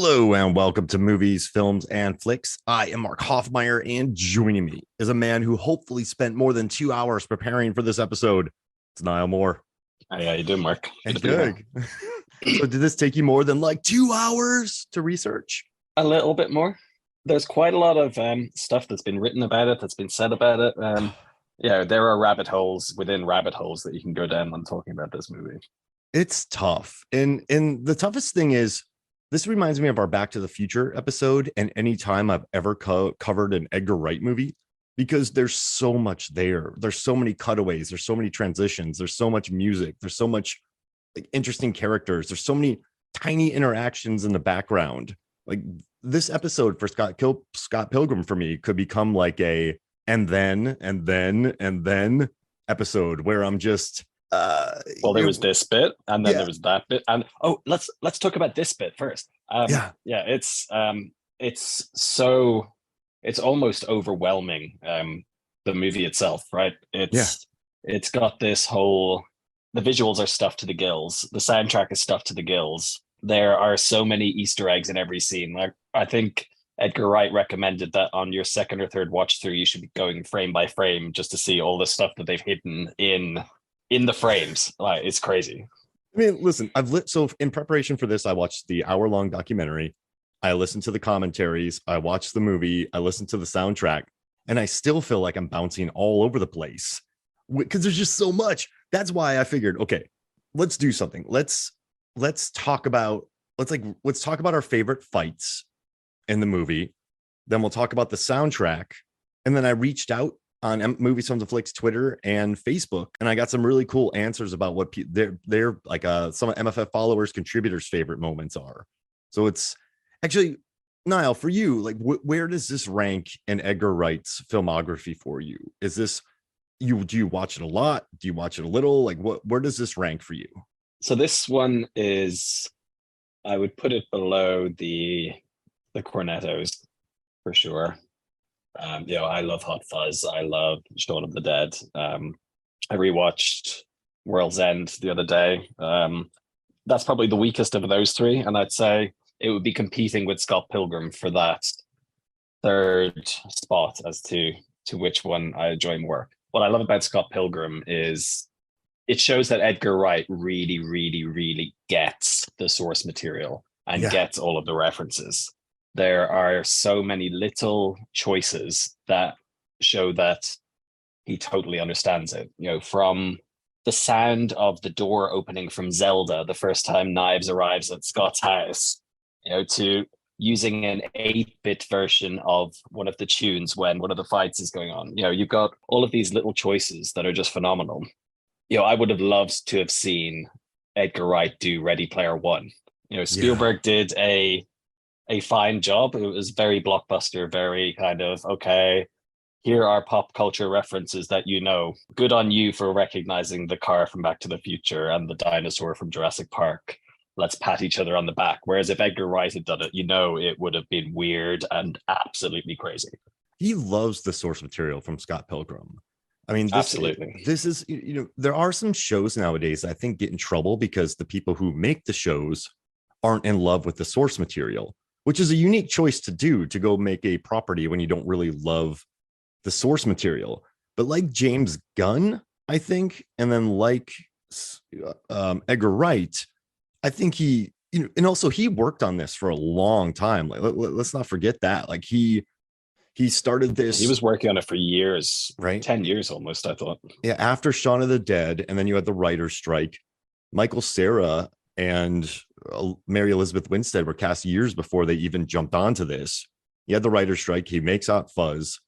Hello and welcome to Movies, Films, and Flicks. I am Mark Hoffmeyer, and joining me is a man who hopefully spent more than 2 hours preparing for this episode. It's Niall Moore. Hey, how you doing, Mark? And Doug. So did this take you more than like 2 hours to research? A little bit more. There's quite a lot of stuff that's been written about it, that's been said about it. There are rabbit holes within rabbit holes that you can go down when talking about this movie. It's tough. And the toughest thing is, this reminds me of our Back to the Future episode and any time I've ever covered an Edgar Wright movie, because there's so much there. There's so many cutaways. There's so many transitions. There's so much music. There's so much like interesting characters. There's so many tiny interactions in the background. Like this episode for Scott Pilgrim for me could become like a and then episode where I'm just there was this bit and then there was that bit, and let's talk about this bit first. It's almost overwhelming, the movie itself, right? It's got this whole, the visuals are stuffed to the gills, the soundtrack is stuffed to the gills. There are so many Easter eggs in every scene. Like, I think Edgar Wright recommended that on your second or third watch through you should be going frame by frame just to see all the stuff that they've hidden in the frames. Like, it's crazy. I mean, listen, so in preparation for this, I watched the hour-long documentary. I listened to the commentaries. I watched the movie. I listened to the soundtrack, and I still feel like I'm bouncing all over the place because there's just so much. That's why I figured, okay, let's do something. Let's talk about our favorite fights in the movie. Then we'll talk about the soundtrack, and then I reached out on Movies, Films, and Flicks Twitter and Facebook, and I got some really cool answers about what they're like some of MFF followers, contributors' favorite moments are. So it's actually, Niall, for you, like where does this rank in Edgar Wright's filmography for you? Is this do you watch it a lot? Do you watch it a little? Like where does this rank for you? So this one is, I would put it below the Cornettos for sure. I love Hot Fuzz. I love Shaun of the Dead. I rewatched World's End the other day. That's probably the weakest of those three, and I'd say it would be competing with Scott Pilgrim for that third spot as to which one I enjoy more. What I love about Scott Pilgrim is it shows that Edgar Wright really, really, really gets the source material and gets all of the references. There are so many little choices that show that he totally understands it. From the sound of the door opening from Zelda the first time Knives arrives at Scott's house, to using an 8-bit version of one of the tunes when one of the fights is going on. You've got all of these little choices that are just phenomenal. I would have loved to have seen Edgar Wright do Ready Player One. Spielberg did a fine job. It was very blockbuster, very kind of, okay, here are pop culture references that good on you for recognizing the car from Back to the Future and the dinosaur from Jurassic Park. Let's pat each other on the back. Whereas if Edgar Wright had done it, it would have been weird and absolutely crazy. He loves the source material from Scott Pilgrim. I mean, absolutely. This is, there are some shows nowadays I think get in trouble because the people who make the shows aren't in love with the source material, which is a unique choice to do, to go make a property when you don't really love the source material. But like James Gunn, I think, and then like Edgar Wright, I think he, and also he worked on this for a long time. Like, let's not forget that. Like he started this. He was working on it for years, right? 10 years almost, I thought. Yeah, after Shaun of the Dead, and then you had the writer's strike. Michael Cera and Mary Elizabeth Winstead were cast years before they even jumped onto this. He had the writer's strike. He makes Hot Fuzz,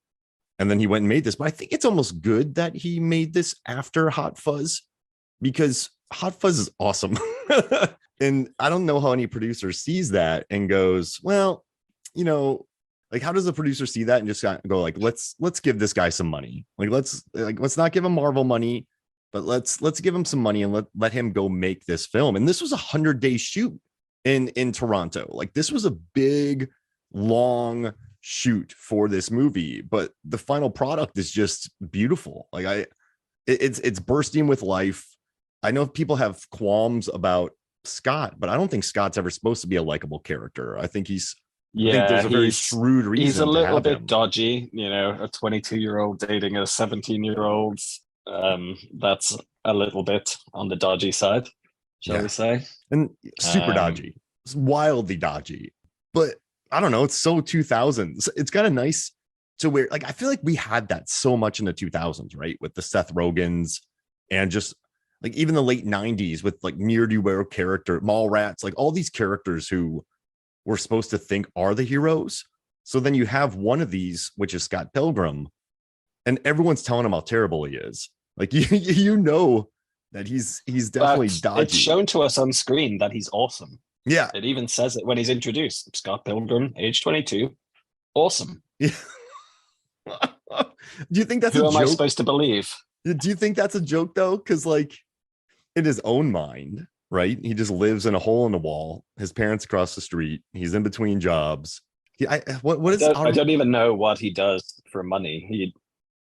and then he went and made this. But I think it's almost good that he made this after Hot Fuzz, because Hot Fuzz is awesome. And I don't know how any producer sees that and goes, well, like, how does the producer see that and just go like, let's give this guy some money. Let's not give him Marvel money, but let's give him some money and let him go make this film. And this was 100-day shoot in Toronto. Like, this was a big, long shoot for this movie, but the final product is just beautiful. Like, it's bursting with life. I know people have qualms about Scott, but I don't think Scott's ever supposed to be a likable character. I think Yeah, there's a very shrewd he's a reason to little have bit him. dodgy, a 22-year-old dating a 17-year-old. That's a little bit on the dodgy side, shall we say? And super dodgy. It's wildly dodgy. But I don't know, it's so 2000s. It's kind of nice to where, like, I feel like we had that so much in the 2000s, right? With the Seth Rogans and just like even the late 90s with like near-do-wear character, Mallrats, like all these characters who we're supposed to think are the heroes. So then you have one of these, which is Scott Pilgrim, and everyone's telling him how terrible he is. Like you know that he's definitely But dodgy. it's shown to us on screen that he's awesome. Yeah. It even says it when he's introduced. Scott Pilgrim, age 22. Awesome. Yeah. Do you think that's Who a am joke? I supposed to believe? Do you think that's a joke though? Because like in his own mind, right? He just lives in a hole in the wall. His parents across the street. He's in between jobs. What is? I don't even know what he does for money.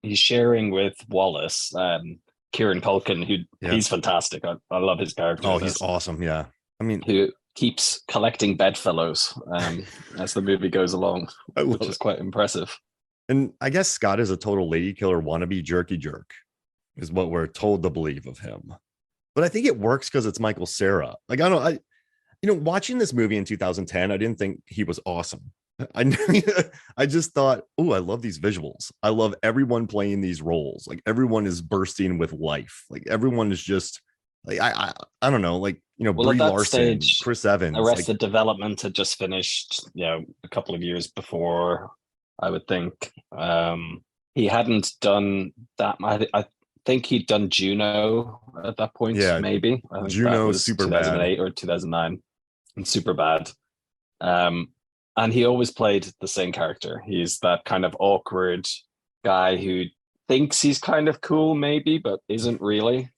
He's sharing with Wallace, Kieran Culkin, he's fantastic. I love his character. Oh, he's awesome. Yeah, I mean, who keeps collecting bedfellows as the movie goes along, which is quite impressive. And I guess Scott is a total lady killer wannabe jerky jerk, is what we're told to believe of him. But I think it works because it's Michael Cera. Like watching this movie in 2010, I didn't think he was awesome. I just thought, oh, I love these visuals. I love everyone playing these roles. Like everyone is bursting with life. Like everyone is just like I don't know, like Brie Larson, stage, Chris Evans. Arrested Development had just finished, a couple of years before, I would think. He hadn't done that. I think he'd done Juno at that point. Yeah, maybe. I think Juno was super 2008 or 2009, and super bad. And he always played the same character. He's that kind of awkward guy who thinks he's kind of cool, maybe, but isn't really.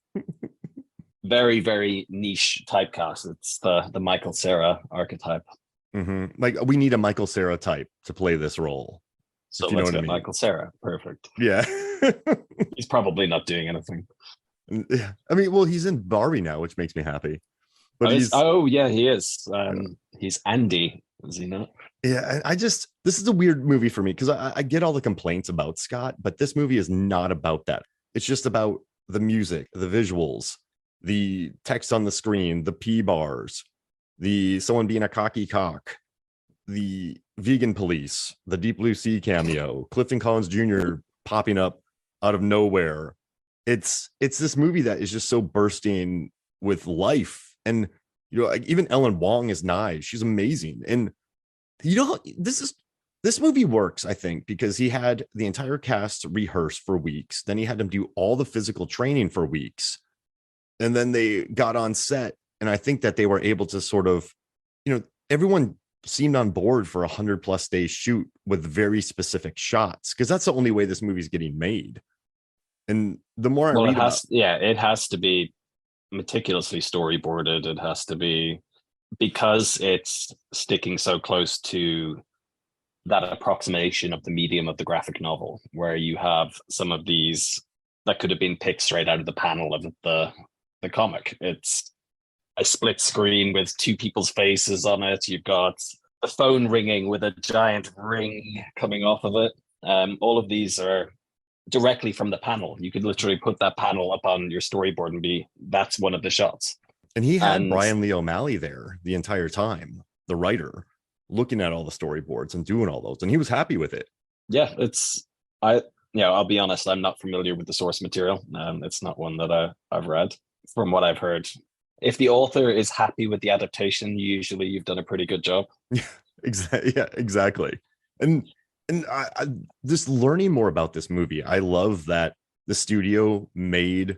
Very, very niche typecast. It's the Michael Cera archetype. Mm-hmm. Like we need a Michael Cera type to play this role. So let's get Michael Cera. Perfect. Yeah. He's probably not doing anything. Yeah. I mean, well, he's in Barbie now, which makes me happy. But he is. He's Andy, is he not? Yeah, this is a weird movie for me because I get all the complaints about Scott, but this movie is not about that. It's just about the music, the visuals, the text on the screen, the P bars, the someone being a cocky cock, the vegan police, the Deep Blue Sea cameo, Clifton Collins Jr. popping up out of nowhere. It's this movie that is just so bursting with life. And even Ellen Wong is Knives. She's amazing. And this movie works, I think, because he had the entire cast rehearse for weeks. Then he had them do all the physical training for weeks. And then they got on set. And I think that they were able to sort of, everyone seemed on board for 100+ days shoot with very specific shots, because that's the only way this movie's getting made. And the more I read it has to be meticulously storyboarded. It has to be, because it's sticking so close to that approximation of the medium of the graphic novel, where you have some of these that could have been picked straight out of the panel of the comic. It's a split screen with two people's faces on it. You've got the phone ringing with a giant ring coming off of it. All of these are directly from the panel. You could literally put that panel up on your storyboard and that's one of the shots. And he had Brian Lee O'Malley there the entire time, the writer, looking at all the storyboards and doing all those, and he was happy with it. Yeah, I'll be honest, I'm not familiar with the source material. It's not one that I've read. From what I've heard, if the author is happy with the adaptation, usually you've done a pretty good job. Yeah, exactly. And I just learning more about this movie, I love that the studio made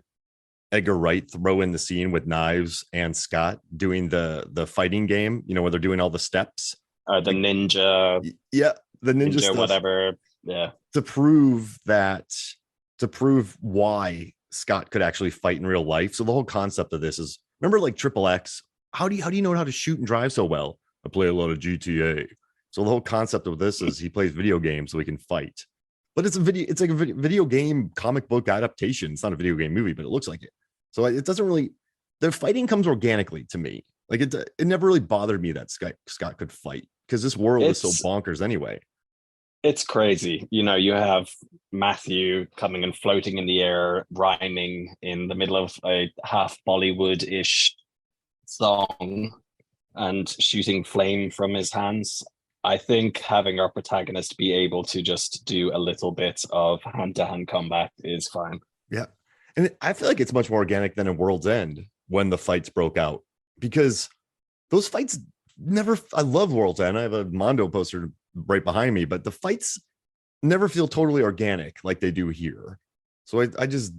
Edgar Wright throw in the scene with Knives and Scott doing the fighting game, where they're doing all the steps. The ninja. Yeah, the ninja stuff, whatever. Yeah. To prove why Scott could actually fight in real life. So the whole concept of this is, remember like Triple X? How do you know how to shoot and drive so well? I play a lot of GTA. So the whole concept of this is he plays video games so he can fight. But it's like a video game comic book adaptation. It's not a video game movie, but it looks like it. So it doesn't really, the fighting comes organically to me. Like it never really bothered me that Scott could fight because this world is so It's bonkers anyway. it's crazy. You have Matthew coming and floating in the air, rhyming in the middle of a half Bollywood-ish song and shooting flame from his hands. I think having our protagonist be able to just do a little bit of hand-to-hand combat is fine. Yeah. And I feel like it's much more organic than in World's End when the fights broke out, because those fights never, I love World's End. I have a Mondo poster right behind me, but the fights never feel totally organic like they do here. So I just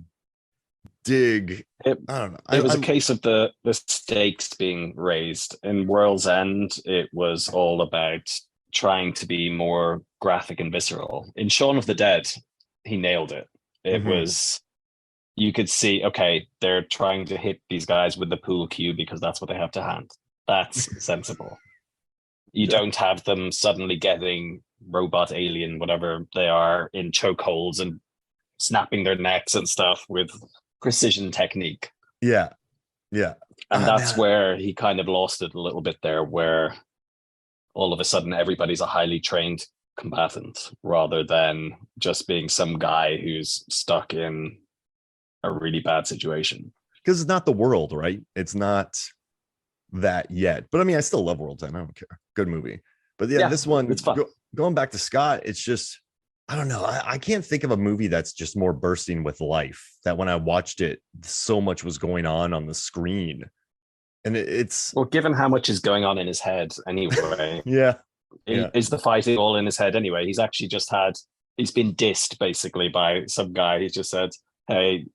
dig. I don't know. It was a case of the stakes being raised. In World's End, it was all about trying to be more graphic and visceral. In Shaun of the Dead, he nailed it. It was, you could see, okay, they're trying to hit these guys with the pool cue because that's what they have to hand. That's sensible. You don't have them suddenly getting robot alien, whatever they are, in chokeholds and snapping their necks and stuff with precision technique. Yeah. And that's where he kind of lost it a little bit there, where all of a sudden everybody's a highly trained combatant rather than just being some guy who's stuck in a really bad situation. Because it's not the world, right? It's not that yet. But I mean, I still love World's End. I don't care. Good movie. But yeah, this one, it's fun. Going back to Scott, it's just, I don't know. I can't think of a movie that's just more bursting with life, that when I watched it, so much was going on the screen. And it's... Well, given how much is going on in his head anyway. Is the fighting all in his head anyway? He's actually he's been dissed basically by some guy. He's just said, hey,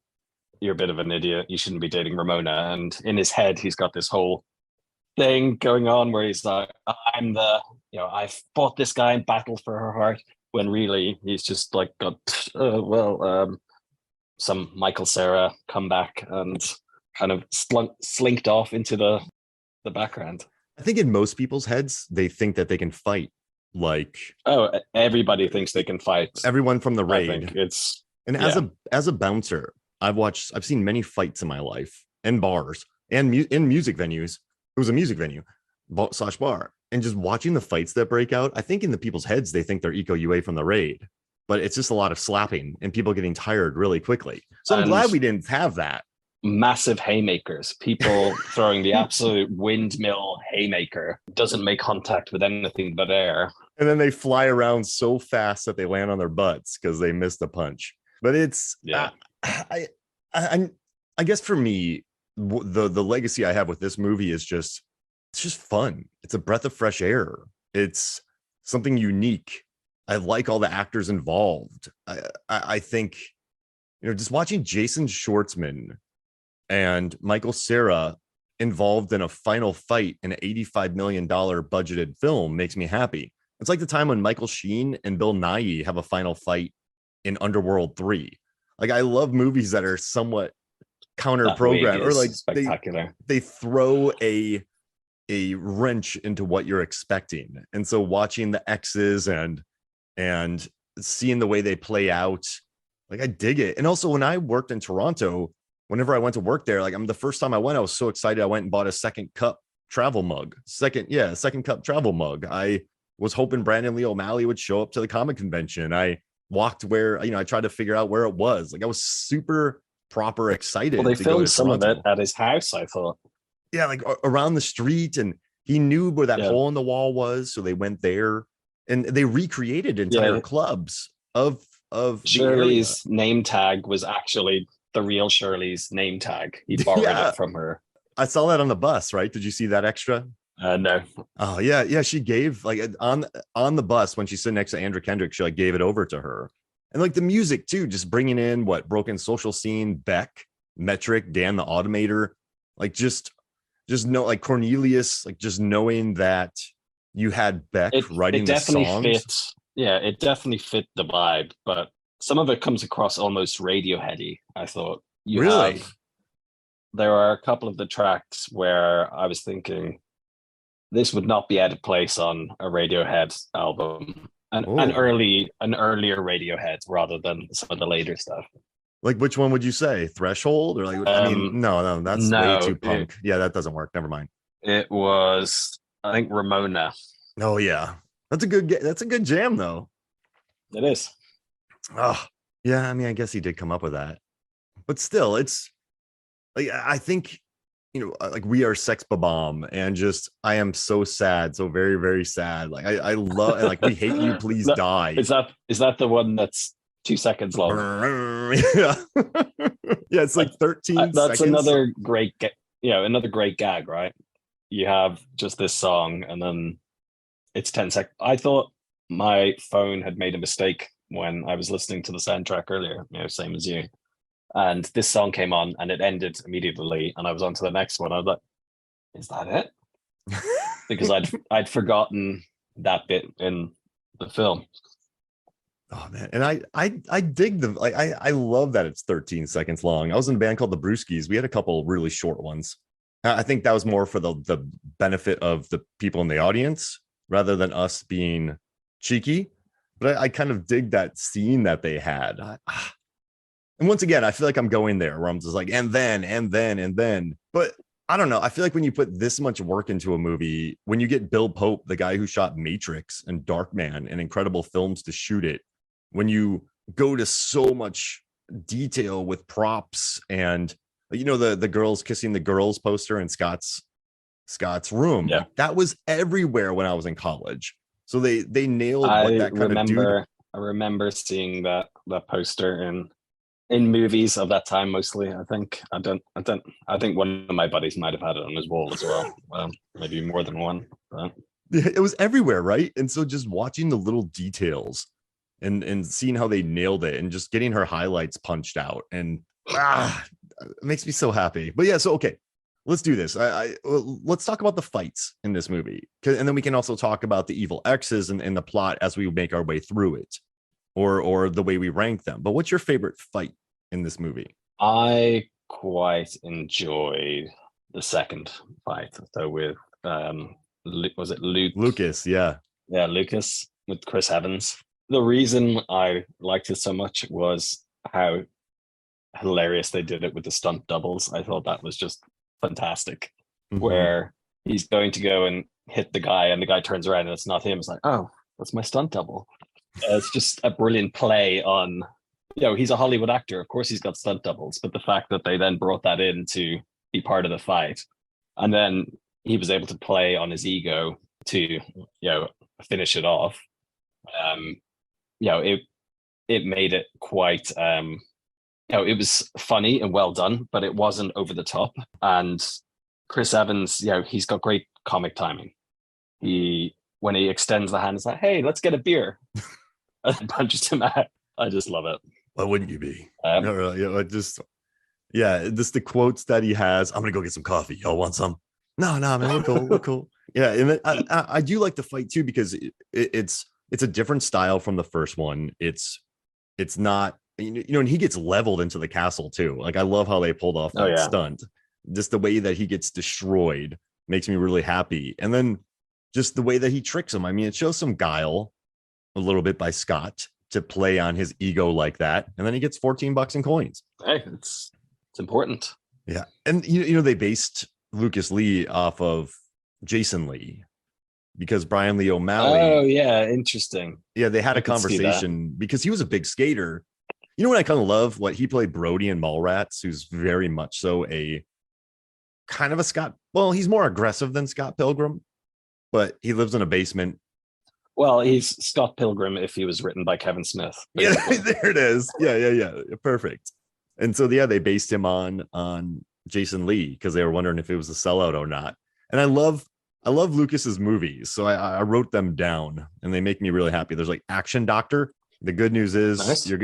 you're a bit of an idiot. You shouldn't be dating Ramona. And in his head, he's got this whole thing going on where he's like, I fought this guy in battle for her heart, when really he's just like got some Michael Cera comeback and kind of slinked off into the background. I think in most people's heads, they think that they can fight. Like, everybody thinks they can fight. Everyone from the raid. As a bouncer, I've seen many fights in my life, in bars and in music venues. It was a music venue / bar, and just watching the fights that break out. I think in the people's heads, they think they're Eco UA from the raid, but it's just a lot of slapping and people getting tired really quickly. So I'm glad we didn't have that. Massive haymakers, people throwing the absolute windmill haymaker, doesn't make contact with anything but air. And then they fly around so fast that they land on their butts because they missed a punch. But it's, I guess for me, the legacy I have with this movie is it's just fun. It's a breath of fresh air. It's something unique. I like all the actors involved. I think, just watching Jason Schwartzman and Michael Cera involved in a final fight in an $85 million budgeted film makes me happy. It's like the time when Michael Sheen and Bill Nighy have a final fight in Underworld 3. Like, I love movies that are somewhat counter program, or like they throw a wrench into what you're expecting. And so watching the X's and seeing the way they play out, like, I dig it. And also when I worked in Toronto, whenever I went to work there, like, the first time I went, I was so excited. I went and bought a second cup travel mug. Second cup travel mug. I was hoping Brandon Lee O'Malley would show up to the comic convention. I walked where, I tried to figure out where it was. Like, I was super proper excited. Well, they filmed some of it at his house, I thought. Yeah, like around the street, and he knew where that hole in the wall was, so they went there, and they recreated entire clubs of Shirley's name tag was actually the real Shirley's name tag. He borrowed it from her. I saw that on the bus, right? Did you see that extra? No. Oh yeah. She gave, like, on the bus when she's sitting next to Andrew Kendrick, she gave it over to her. And like the music too, just bringing in Broken Social Scene, Beck, Metric, Dan the Automator, like just know, like Cornelius, like just knowing that you had Beck writing the songs. It definitely fit the vibe, but some of it comes across almost Radioheady, I thought. There are a couple of the tracks where I was thinking this would not be out of place on a Radiohead album. An earlier Radiohead rather than some of the later stuff. Like, which one would you say? Threshold? Or like, no, that's way too punk. Yeah, that doesn't work. Never mind. It was, I think, Ramona. Oh yeah, that's a good jam though. It is. Oh yeah, I mean, I guess he did come up with that, but still, it's like I think like we are sex bomb and just I am so sad, so very very sad. Like I love like we hate you, please No, die. is that the one that's 2 seconds long? Yeah, yeah, it's like 13 That's seconds. another great, another great gag, right? You have just this song, and then it's 10 seconds. I thought my phone had made a mistake when I was listening to the soundtrack earlier, same as you. And this song came on and it ended immediately. And I was on to the next one. I was like, is that it? Because I'd forgotten that bit in the film. Oh man, and I dig the like I love that it's 13 seconds long. I was in a band called the Brewskis. We had a couple really short ones. I think that was more for the benefit of the people in the audience rather than us being cheeky. But I kind of dig that scene that they had. And once again, I feel like I'm going there where I'm just like, and then, and then, and then. But I don't know. I feel like when you put this much work into a movie, when you get Bill Pope, the guy who shot Matrix and Darkman and incredible films to shoot it, when you go to so much detail with props and the girls kissing the girls poster in Scott's room, Yeah. like that was everywhere when I was in college. So they nailed what that kind of dude. I remember seeing that poster in movies of that time mostly. I think one of my buddies might have had it on his wall as well. Maybe more than one. But It was everywhere, right? And so just watching the little details and seeing how they nailed it and just getting her highlights punched out and it makes me so happy. But yeah, so okay, let's do this. Let's talk about the fights in this movie, and then we can also talk about the evil X's and the plot as we make our way through it, or the way we rank them. But what's your favorite fight in this movie? I quite enjoyed the second fight. So with was it Luke? Lucas, yeah. Yeah, Lucas with Chris Evans. The reason I liked it so much was how hilarious they did it with the stunt doubles. I thought that was just fantastic. Mm-hmm. Where he's going to go and hit the guy, and the guy turns around and it's not him. It's like, oh, that's my stunt double. It's just a brilliant play on, he's a Hollywood actor. Of course, he's got stunt doubles, but the fact that they then brought that in to be part of the fight, and then he was able to play on his ego to, finish it off. It made it quite, it was funny and well done, but it wasn't over the top. And Chris Evans, he's got great comic timing. When he extends the hand, it's like, hey, let's get a beer. And punches him out. I just love it. Why wouldn't you be? Just the quotes that he has. I'm gonna go get some coffee. Y'all want some? No, man, we're cool. We're cool. Yeah, and I do like the fight too because it's a different style from the first one. It's not, and he gets leveled into the castle too. Like I love how they pulled off that stunt. Just the way that he gets destroyed makes me really happy. And then just the way that he tricks him. I mean, it shows some guile a little bit by Scott to play on his ego like that. And then he gets $14 in coins. Hey, it's important. Yeah. And they based Lucas Lee off of Jason Lee because Brian Lee O'Malley. Oh yeah, interesting. Yeah, they had a conversation because he was a big skater. You know what I kind of love? What he played Brody in Mallrats, who's very much so a kind of a Scott. Well, he's more aggressive than Scott Pilgrim, but he lives in a basement. Well, he's Scott Pilgrim if he was written by Kevin Smith. Yeah, there it is. Yeah. Perfect. And so they based him on Jason Lee because they were wondering if it was a sellout or not. And I love Lucas's movies, so I wrote them down, and they make me really happy. There's like Action Doctor. The good news is you're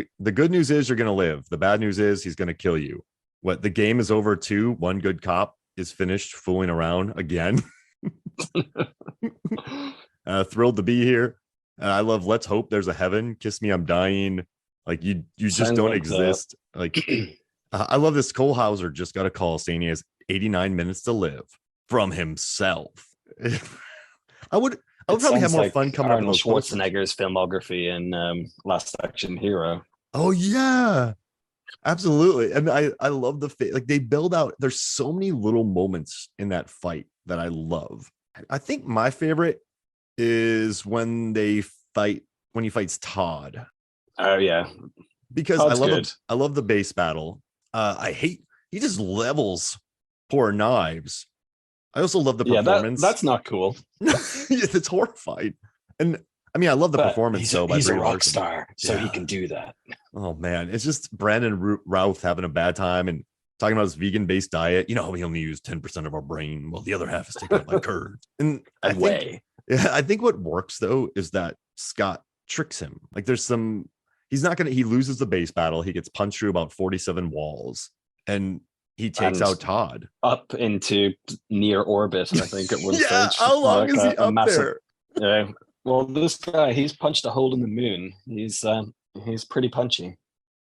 gonna live. The bad news is he's gonna kill you. What, the game is over too? One good cop is finished fooling around again. Thrilled to be here. I love Let's Hope There's a Heaven. Kiss Me, I'm Dying. Like you just don't exist. Like I love this. Cole Hauser just got a call saying he has 89 minutes to live from himself. I would probably have more fun coming Arnold up with Schwarzenegger's filmography in Last Action Hero. Oh yeah, absolutely. And I love the like they build out. There's so many little moments in that fight that I love. I think my favorite is when he fights Todd. Oh yeah, Because Todd's good. I love the base battle. I hate he just levels poor Knives. I also love the Yeah, performance. that's not cool. It's horrifying. And I mean, I love the But performance though by he's Brie a rock Larson. star, so he Yeah. can do that. Oh man, it's just Brandon Routh having a bad time and talking about his vegan-based diet. You know, we only use 10% of our brain, while the other half is taken up by curd. And I think, yeah, I think what works though is that Scott tricks him. Like there's some, he loses the base battle. He gets punched through about 47 walls, and he takes out Todd up into near orbit. I think it was. Yeah, how long is he up there? Yeah. Well, this guy, he's punched a hole in the moon. He's pretty punchy.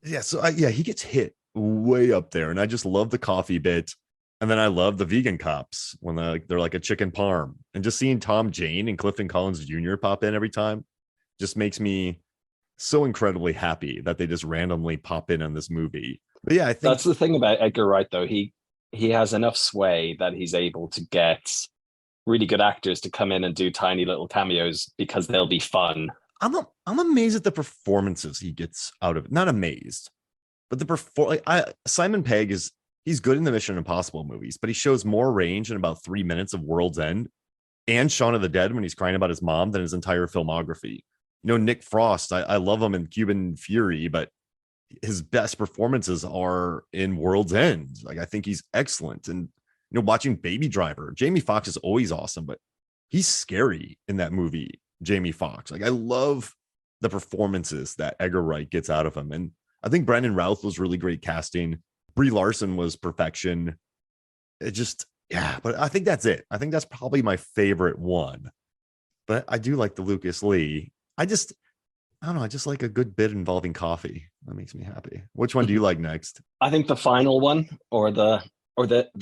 Yeah, so he gets hit way up there, and I just love the coffee bit, and then I love the vegan cops when they're like a chicken parm, and just seeing Tom Jane and Clifton Collins Jr. pop in every time just makes me so incredibly happy that they just randomly pop in on this movie. But yeah, I think that's the thing about Edgar Wright, though. He has enough sway that he's able to get really good actors to come in and do tiny little cameos because they'll be fun. I'm amazed at the performances he gets out of it. Not amazed, but Simon Pegg he's good in the Mission Impossible movies, but he shows more range in about 3 minutes of World's End and Shaun of the Dead when he's crying about his mom than his entire filmography. You know, Nick Frost, I love him in Cuban Fury, but his best performances are in World's End. Like, I think he's excellent. And, you know, watching Baby Driver, Jamie Foxx is always awesome, but he's scary in that movie, Jamie Foxx. Like, I love the performances that Edgar Wright gets out of him. And I think Brandon Routh was really great casting. Brie Larson was perfection. It just, yeah, but I think that's it. I think that's probably my favorite one. But I do like the Lucas Lee. I don't know. I just like a good bit involving coffee. That makes me happy. Which one do you like next? I think the final one, or the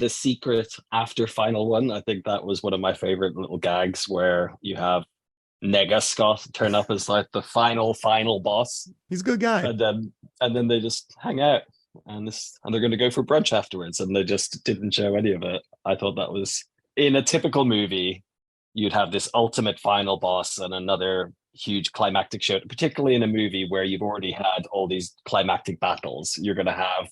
secret after final one. I think that was one of my favorite little gags where you have Nega Scott turn up as like the final boss. He's a good guy. And then they just hang out and they're going to go for brunch afterwards, and they just didn't show any of it. I thought that was, in a typical movie, you'd have this ultimate final boss and another huge climactic show, particularly in a movie where you've already had all these climactic battles. You're going to have,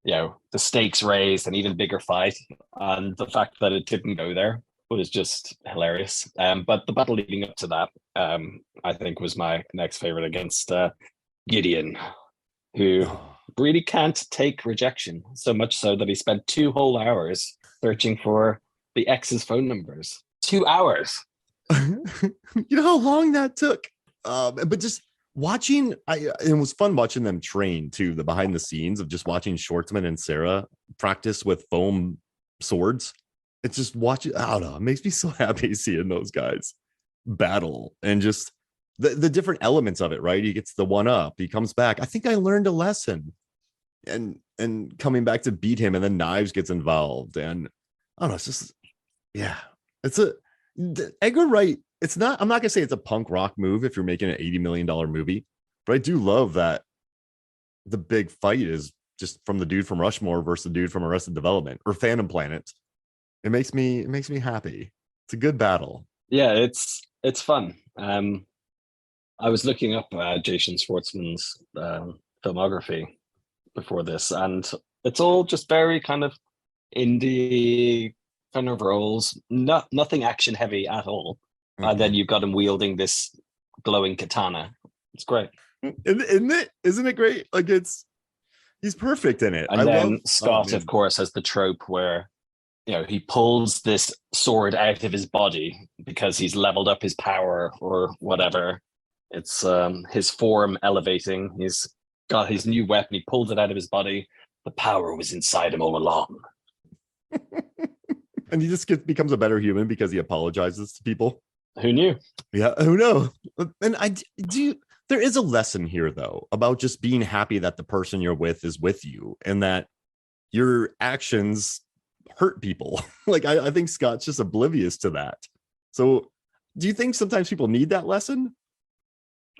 you know, the stakes raised, an even bigger fight. And the fact that it didn't go there was just hilarious. But the battle leading up to that, I think, was my next favorite against Gideon, who really can't take rejection, so much so that he spent 2 whole hours searching for the ex's phone numbers. 2 hours. You know how long that took? But just watching, it was fun watching them train too, the behind the scenes of just watching Schwartzman and Cera practice with foam swords. It's just watching, I don't know, it makes me so happy seeing those guys battle and just the different elements of it, right? He gets the one up, he comes back. I think I learned a lesson, and coming back to beat him, and then Knives gets involved. And I don't know, it's just, yeah, it's Edgar Wright. It's not, I'm not gonna say it's a punk rock move if you're making an $80 million movie, but I do love that the big fight is just from the dude from Rushmore versus the dude from Arrested Development or Phantom Planet. It makes me happy. It's a good battle. Yeah, it's fun. I was looking up Jason Schwartzman's filmography before this, and it's all just very kind of indie kind of roles, nothing action heavy at all. Mm-hmm. And then you've got him wielding this glowing katana. It's great. Isn't it great? Like, he's perfect in it. And then Scott, of course, has the trope where, you know, he pulls this sword out of his body because he's leveled up his power or whatever. It's his form elevating. He's got his new weapon. He pulled it out of his body. The power was inside him all along. And he just becomes a better human because he apologizes to people. Who knew? Yeah, who knows? And there is a lesson here, though, about just being happy that the person you're with is with you and that your actions hurt people. Like, I think Scott's just oblivious to that. So do you think sometimes people need that lesson?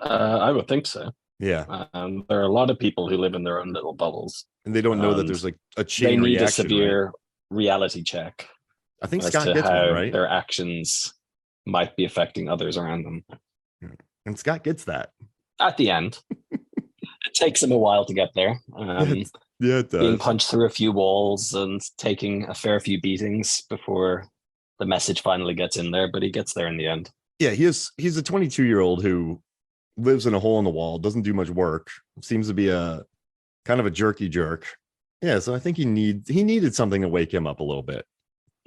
I would think so. Yeah. There are a lot of people who live in their own little bubbles. And they don't know that there's like a chain reaction. They need reaction, a severe reality check. I think as Scott to gets one, how right? their actions might be affecting others around them. And Scott gets that. At the end, it takes him a while to get there. Yeah, it Being does. punched through a few walls and taking a fair few beatings before the message finally gets in there, but he gets there in the end. Yeah, he's a 22-year-old who lives in a hole in the wall, doesn't do much work, seems to be a kind of a jerky jerk. Yeah, so I think he needed something to wake him up a little bit.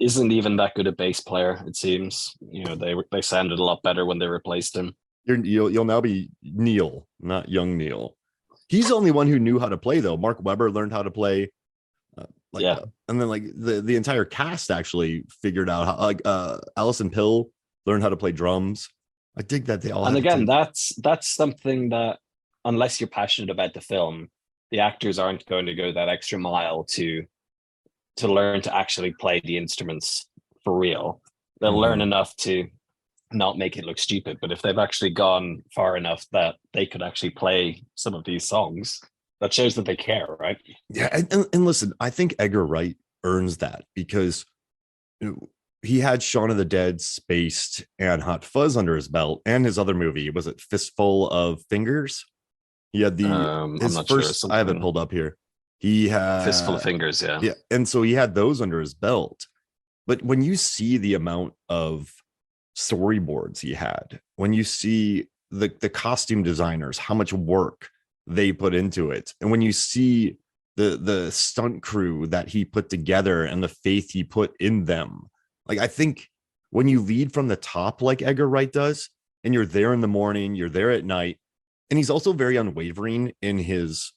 Isn't even that good a bass player, it seems. They sounded a lot better when they replaced him. You'll now be Neil, not young Neil. He's the only one who knew how to play though. Mark Webber learned how to play. And then like the entire cast actually figured out how. Like Alison Pill learned how to play drums. I dig that they all. And again, that's something that, unless you're passionate about the film, the actors aren't going to go that extra mile to learn to actually play the instruments for real. They'll learn enough to not make it look stupid, but if they've actually gone far enough that they could actually play some of these songs, that shows that they care, right? Yeah, and listen, I think Edgar Wright earns that because he had Shaun of the Dead, Spaced, and Hot Fuzz under his belt, and his other movie was it Fistful of Fingers. He had his first. Sure, I have it pulled up here. He had Fistful of Fingers, yeah, and so he had those under his belt. But when you see the amount of storyboards he had, when you see the costume designers, how much work they put into it, and when you see the stunt crew that he put together and the faith he put in them, like I think when you lead from the top like Edgar Wright does, and you're there in the morning, you're there at night, and he's also very unwavering in his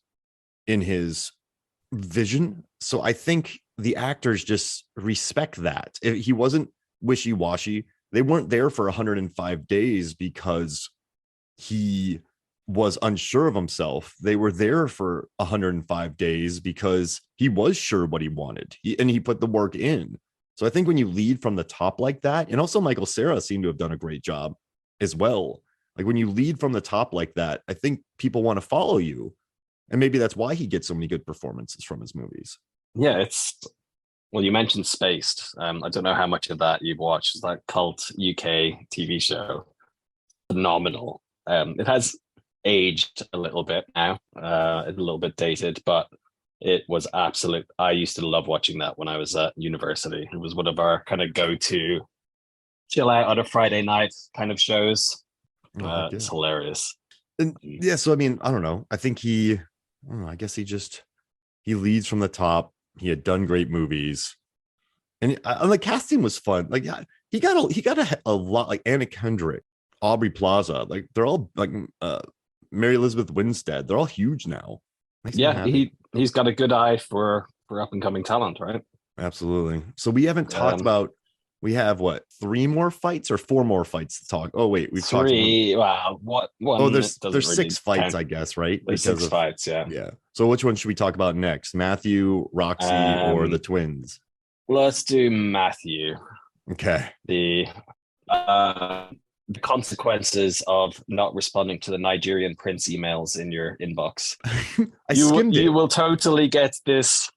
vision. So I think the actors just respect that. He wasn't wishy-washy. They weren't there for 105 days because he was unsure of himself. They were there for 105 days because he was sure what he wanted. And he put the work in. So I think when you lead from the top like that, and also Michael Cera seemed to have done a great job as well. Like when you lead from the top like that, I think people want to follow you. And maybe that's why he gets so many good performances from his movies. Yeah, well, you mentioned Spaced. I don't know how much of that you've watched. It's that cult UK TV show. Phenomenal. It has aged a little bit now, a little bit dated, but it was absolute. I used to love watching that when I was at university. It was one of our kind of go-to chill out on a Friday night kind of shows. It's hilarious. And yeah, so I mean, I don't know. I think I guess he leads from the top. He had done great movies, and the casting was fun. Like, yeah, he got a lot. Like Anna Kendrick, Aubrey Plaza, like they're all like Mary Elizabeth Winstead. They're all huge now. Yeah, he's got a good eye for up and coming talent, right? Absolutely. So we haven't talked about. We have what, 3 more fights or 4 more fights to talk? Oh wait, we've 3. Talked wow, what one? Oh, there's really 6 fights, count. I guess, right? There's 6 fights, yeah. Yeah. So which one should we talk about next? Matthew, Roxy, or the twins? Let's do Matthew. Okay. The consequences of not responding to the Nigerian prince emails in your inbox. You will totally get this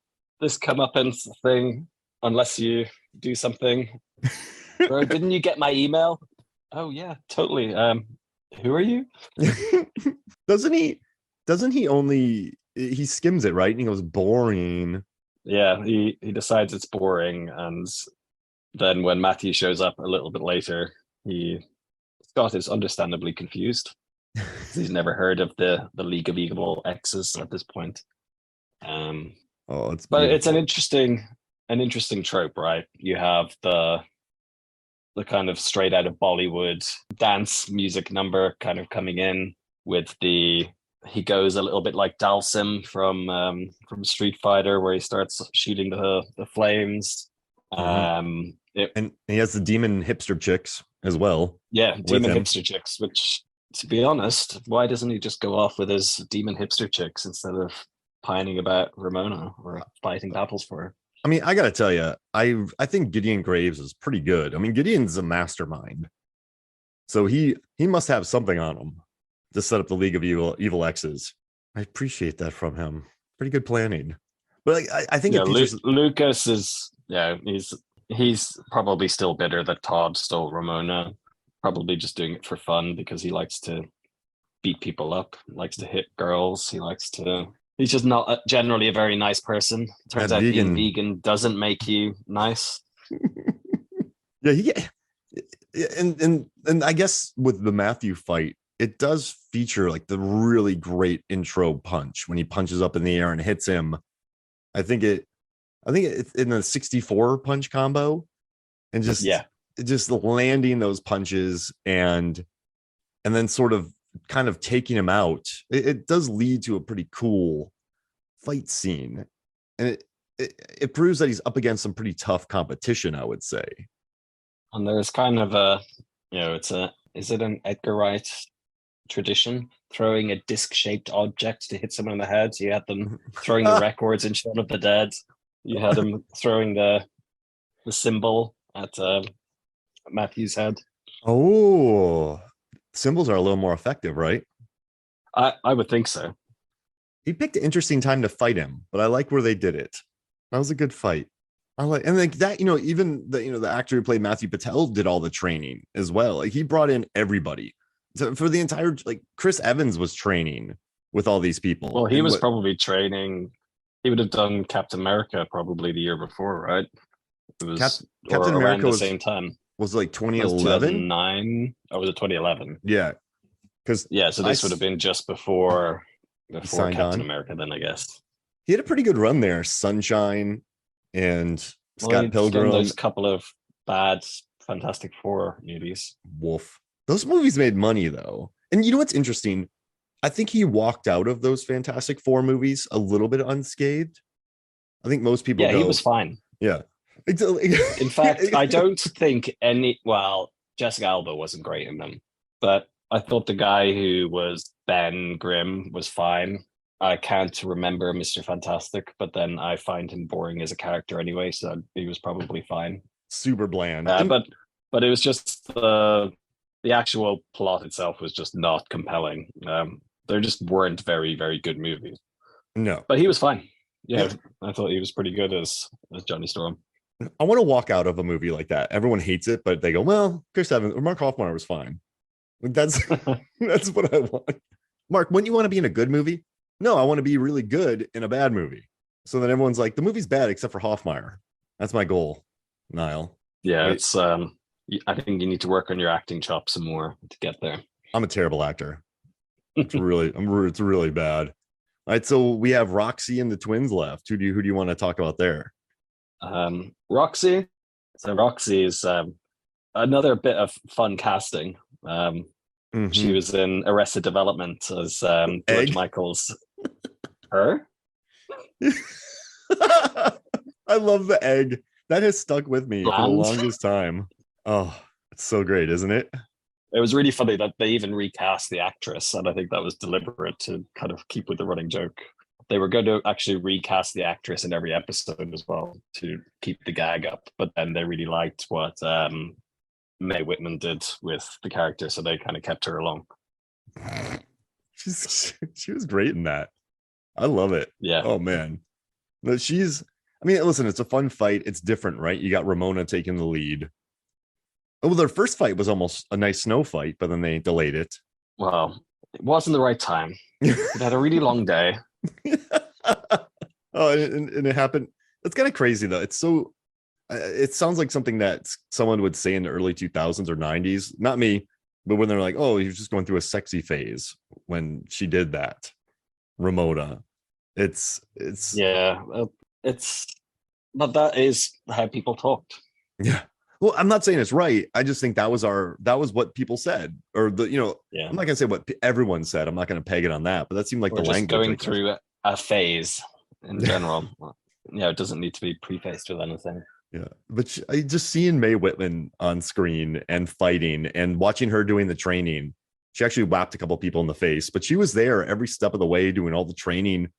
comeuppance thing unless you do something. Bro, didn't you get my email? Oh yeah, totally. Who are you? Doesn't he only he skims it, right? And he goes, boring. Yeah, he decides it's boring, and then when Matthew shows up a little bit later, Scott is understandably confused. He's never heard of the League of Evil Exes at this point. It's an interesting trope, right? You have the kind of straight out of Bollywood dance music number kind of coming in with he goes a little bit like Dalsim from Street Fighter, where he starts shooting the flames. And he has the demon hipster chicks as well. Yeah, demon hipster chicks, which, to be honest, why doesn't he just go off with his demon hipster chicks instead of pining about Ramona or fighting battles for her? I mean, I gotta tell you, I think Gideon Graves is pretty good. I mean, Gideon's a mastermind, so he must have something on him to set up the League of Evil Exes. I appreciate that from him. Pretty good planning. But I think Lucas is he's He's probably still bitter that Todd stole Ramona. Probably just doing it for fun because he likes to beat people up, likes to hit girls. He's just not generally a very nice person. That Turns out being vegan doesn't make you nice. Yeah, and I guess with the Matthew fight, it does feature like the really great intro punch when he punches up in the air and hits him. I think it's in the 64 punch combo, and just landing those punches and then sort of kind of taking him out. It does lead to a pretty cool fight scene, and it proves that he's up against some pretty tough competition, I would say. And there's kind of is it an Edgar Wright tradition, throwing a disc-shaped object to hit someone in the head? You had them throwing the records in Shaun of the Dead. You had them throwing the symbol at Matthew's head. Oh, symbols are a little more effective, right? I would think so. He picked an interesting time to fight him, but I like where they did it. That was a good fight. And like that, even the actor who played Matthew Patel did all the training as well. Like he brought in everybody. So for the entire, like Chris Evans was training with all these people. Well, he was probably training. He would have done Captain America probably the year before, right? It was Captain America was the same time. Was like 2011, 2009, or was it 2011? Yeah, so this would have been just before Captain America. Then I guess he had a pretty good run there. Sunshine and Scott Pilgrim. Those couple of bad Fantastic Four movies. Wolf. Those movies made money though. And you know what's interesting? I think he walked out of those Fantastic Four movies a little bit unscathed. I think most people he was fine. Yeah. In fact, I don't think Jessica Alba wasn't great in them, but I thought the guy who was Ben Grimm was fine. I can't remember Mr. Fantastic, but then I find him boring as a character anyway, so he was probably fine. Super bland. But it was just the actual plot itself was just not compelling. There just weren't very, very good movies. No. But he was fine. Yeah, I thought he was pretty good as Johnny Storm. I want to walk out of a movie like that. Everyone hates it, but they go, well, Chris Evans or Mark Hoffman was fine. That's what I want. Mark, wouldn't you want to be in a good movie? No, I want to be really good in a bad movie. So then everyone's like, the movie's bad except for Hoffmeyer. That's my goal, Niall. Yeah, right? It's I think you need to work on your acting chops some more to get there. I'm a terrible actor. It's really bad. All right, so we have Roxy and the twins left. Who do you want to talk about there? Roxy. So Roxy is another bit of fun casting. She was in Arrested Development as George Michael's her. I love the egg. That has stuck with me for the longest time. Oh, it's so great, isn't it? It was really funny that they even recast the actress, and I think that was deliberate to kind of keep with the running joke. They were going to actually recast the actress in every episode as well to keep the gag up, but then they really liked what Mae Whitman did with the character, so they kind of kept her along. She was great in that. I love it. Yeah. Oh man. But listen, it's a fun fight. It's different, right? You got Ramona taking the lead. Oh, well, their first fight was almost a nice snow fight, but then they delayed it. Well, it wasn't the right time. It had a really long day. And it happened. It's kind of crazy though. It's so. It sounds like something that someone would say in the early 2000s or 90s. Not me, but when they're like, "Oh, he was just going through a sexy phase when she did that." Ramona. It's. But that is how people talked. Yeah. Well, I'm not saying it's right. I just think that was what people said, or I'm not gonna say what everyone said. I'm not gonna peg it on that, but that seemed like the language. Going through a phase in general. It doesn't need to be prefaced with anything. Yeah, but I just seeing Mae Whitman on screen and fighting and watching her doing the training. She actually whacked a couple people in the face, but she was there every step of the way doing all the training,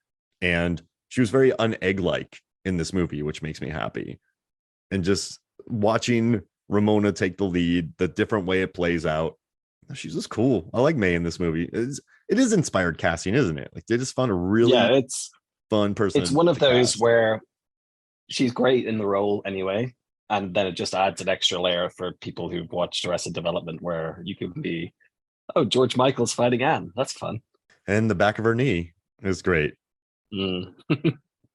and she was very un-egg-like in this movie, which makes me happy. And just watching Ramona take the lead, the different way it plays out, she's just cool. I like Mae in this movie. It is inspired casting, isn't it? Like they just found a really fun person. It's one of those where she's great in the role anyway, and then it just adds an extra layer for people who've watched Arrested Development, where you could be, oh, George Michael's fighting Anne. That's fun. And the back of her knee is great. Mm.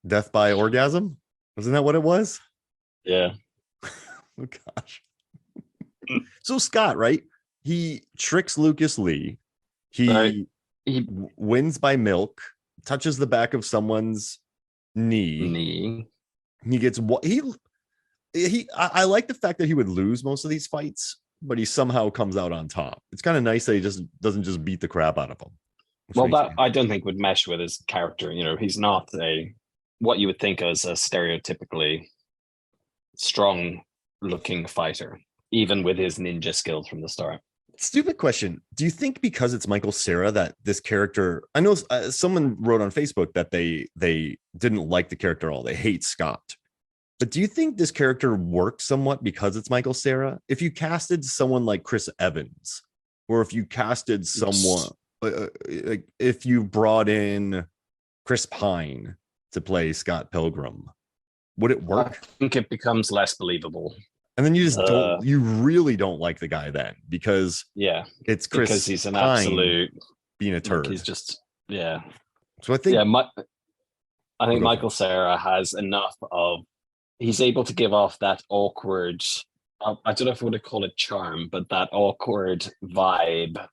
Death by orgasm? Wasn't that what it was? Yeah. Oh gosh. So Scott, right? He tricks Lucas Lee. He wins by milk, touches the back of someone's knee. He gets what I like the fact that he would lose most of these fights, but he somehow comes out on top. It's kind of nice that he just doesn't just beat the crap out of him. Well, that I don't think would mesh with his character. You know, he's not what you would think as a stereotypically strong looking fighter, even with his ninja skills from the start. Stupid question. Do you think because it's Michael Cera that this character, I know someone wrote on Facebook that they didn't like the character at all. They hate Scott. But do you think this character works somewhat because it's Michael Cera? If you casted someone like Chris Evans, or if you casted someone, like if you brought in Chris Pine to play Scott Pilgrim, would it work? I think it becomes less believable. And then you just you really don't like the guy then because it's Chris because he's an Pine absolute being a turd. He's just So I think I think Michael Cera has enough of, he's able to give off that awkward, I don't know if I would call it charm, but that awkward vibe,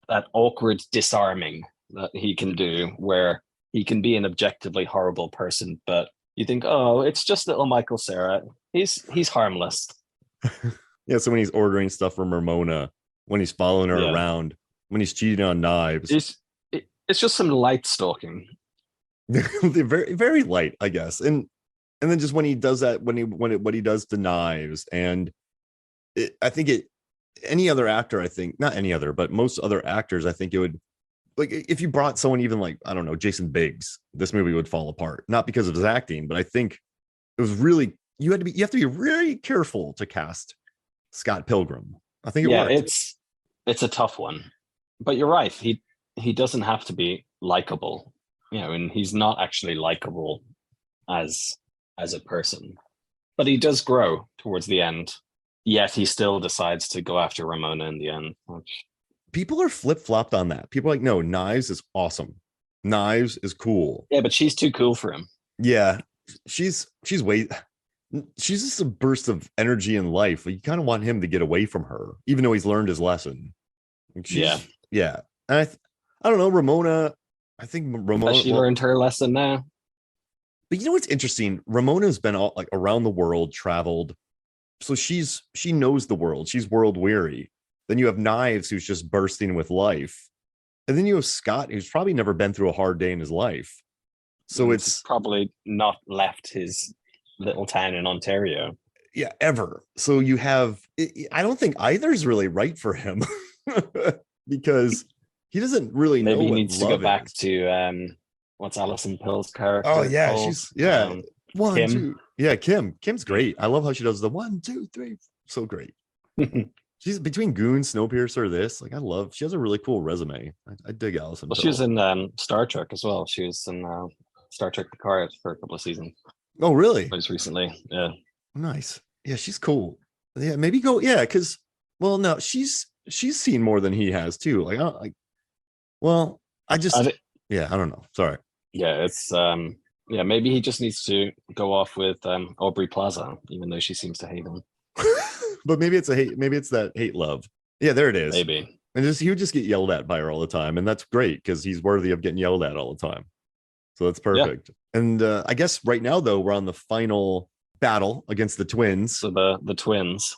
that awkward disarming that he can do, where he can be an objectively horrible person, but you think, oh, it's just little Michael Cera. He's harmless. Yeah, so when he's ordering stuff from Ramona, when he's following her around, when he's cheating on Knives, it's just some light stalking. They're very, very light, I guess. And then just when he does that, what he does to Knives, and I think any other actor, I think not any other, but most other actors, I think it would, like if you brought someone even like, I don't know, Jason Biggs, this movie would fall apart, not because of his acting, but I think it was really, you have to be really careful to cast Scott Pilgrim. I think it worked. It's a tough one, but you're right. He doesn't have to be likable, you know, and he's not actually likable as a person, but he does grow towards the end. Yet he still decides to go after Ramona in the end. People are flip-flopped on that. People are like, no, Knives is awesome. Knives is cool. Yeah, but she's too cool for him. Yeah, she's just a burst of energy and life. You kind of want him to get away from her, even though he's learned his lesson. Yeah. And I don't know, Ramona. I think Ramona. Has she learned her lesson now? But you know what's interesting? Ramona's been all like around the world, traveled. So she knows the world. She's world weary. Then you have Knives, who's just bursting with life. And then you have Scott, who's probably never been through a hard day in his life. So it's probably not left his little town in Ontario. Yeah, ever. So you have, I don't think either's really right for him because he doesn't really know. Maybe he needs to go back to what's Alison Pill's character? Oh yeah, called? she's Kim. 2. Yeah, Kim's great. I love how she does the 1, 2, 3. So great. She's between Goon, Snowpiercer, this. Like she has a really cool resume. I dig Alison. Well, she was in Star Trek as well. She was in Star Trek Picard for a couple of seasons. Oh, really? Most recently, yeah. Nice. Yeah, she's cool. Yeah, maybe go. Yeah, because no, she's seen more than he has too. Like, I don't know. Sorry. Yeah, it's maybe he just needs to go off with Aubrey Plaza, even though she seems to hate him. But maybe it's that hate love. Yeah, there it is. Maybe. And he would just get yelled at by her all the time, and that's great because he's worthy of getting yelled at all the time. So that's perfect. Yeah. And I guess right now though we're on the final battle against the twins. So the twins,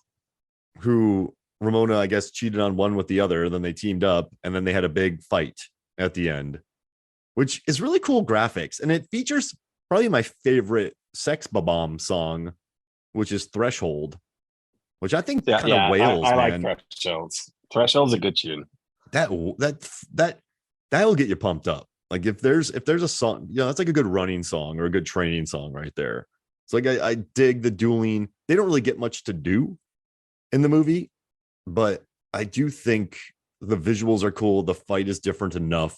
who Ramona, I guess, cheated on one with the other. Then they teamed up, and then they had a big fight at the end, which is really cool graphics, and it features probably my favorite Sex Bomb song, which is Threshold, which I think kind of wails. I like Thresholds. Threshold's a good tune. That'll get you pumped up. Like if there's a song, that's like a good running song or a good training song right there. It's like I dig the dueling. They don't really get much to do in the movie, but I do think the visuals are cool. The fight is different enough.